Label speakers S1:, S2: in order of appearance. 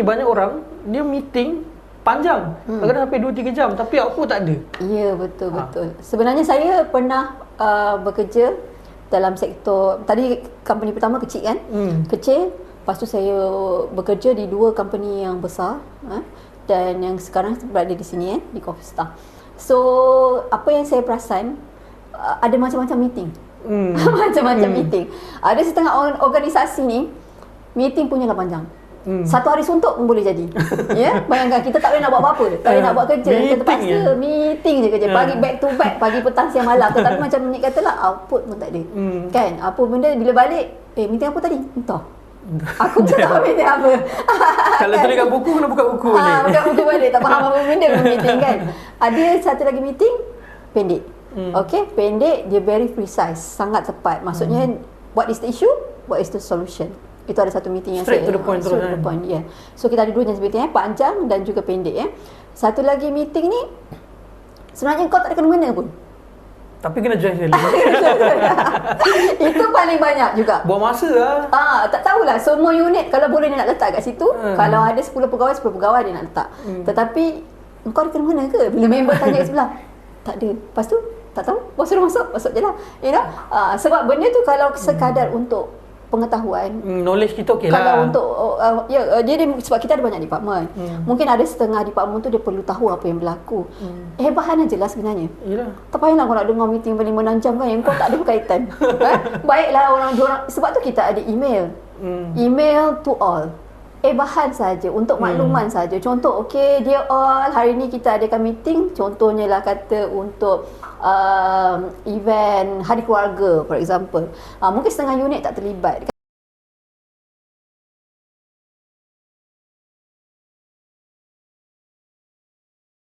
S1: banyak orang dia meeting panjang, kadang-kadang sampai 2-3 jam, tapi output tak ada.
S2: Ya, betul. Sebenarnya saya pernah bekerja dalam sektor, tadi company pertama kecil kan? Kecil, lepas tu saya bekerja di 2 company yang besar, dan yang sekarang berada di sini di Coffee Star. So, apa yang saya perasan, ada macam-macam meeting. Macam-macam meeting. Ada setengah organisasi ni, meeting punya tak panjang. Satu hari suntuk pun boleh jadi. Ya, bayangkan kita tak boleh nak buat apa-apa, tak boleh nak buat kerja, kita terpaksa meeting je kerja. Pagi back to back, pagi petang siang malam. Tetapi macam Nik katalah, output pun tak ada. Kan? Apa benda bila balik, meeting apa tadi? Entah. Aku tak tahu meeting apa.
S1: Kalau tulis kat buku, kena buka buku balik.
S2: Buka buku balik, tak faham apa benda pun meeting kan. Ada satu lagi meeting, pendek. Okay, pendek, dia very precise, sangat tepat. Maksudnya, what is the issue? What is the solution? Itu ada satu meeting yang
S1: straight to the point terus
S2: to the point, yeah. So kita ada 2 jenis meeting, panjang dan juga pendek. Satu lagi meeting ni sebenarnya kau tak ada kena-mena pun,
S1: tapi kena join sekali.
S2: Itu paling banyak juga.
S1: Buang masa lah.
S2: Tak tahulah, semua unit kalau boleh dia nak letak kat situ. Kalau ada 10 pegawai, 10 pegawai dia nak letak. Tetapi kau ada kena-mena ke? Bila member tanya kat sebelah, tak ada. Lepas tu tak tahu, bos suruh masuk je lah. You know? Sebab benda tu kalau sekadar untuk pengetahuan,
S1: knowledge kita okey lah.
S2: Kalau untuk dia sebab kita ada banyak department. Mungkin ada setengah department tu dia perlu tahu apa yang berlaku. Bahan aje lah sebenarnya.
S1: Yalah.
S2: Tak payahlah kau nak dengar meeting 5-6 jam kan yang kau tak ada berkaitan. Baiklah orang sebab tu kita ada email. Email to all. Bahan saja untuk makluman saja. Contoh, okey, dear all, hari ni kita adakan meeting, contohnya lah kata untuk event hari keluarga for example. Mungkin setengah unit tak terlibat.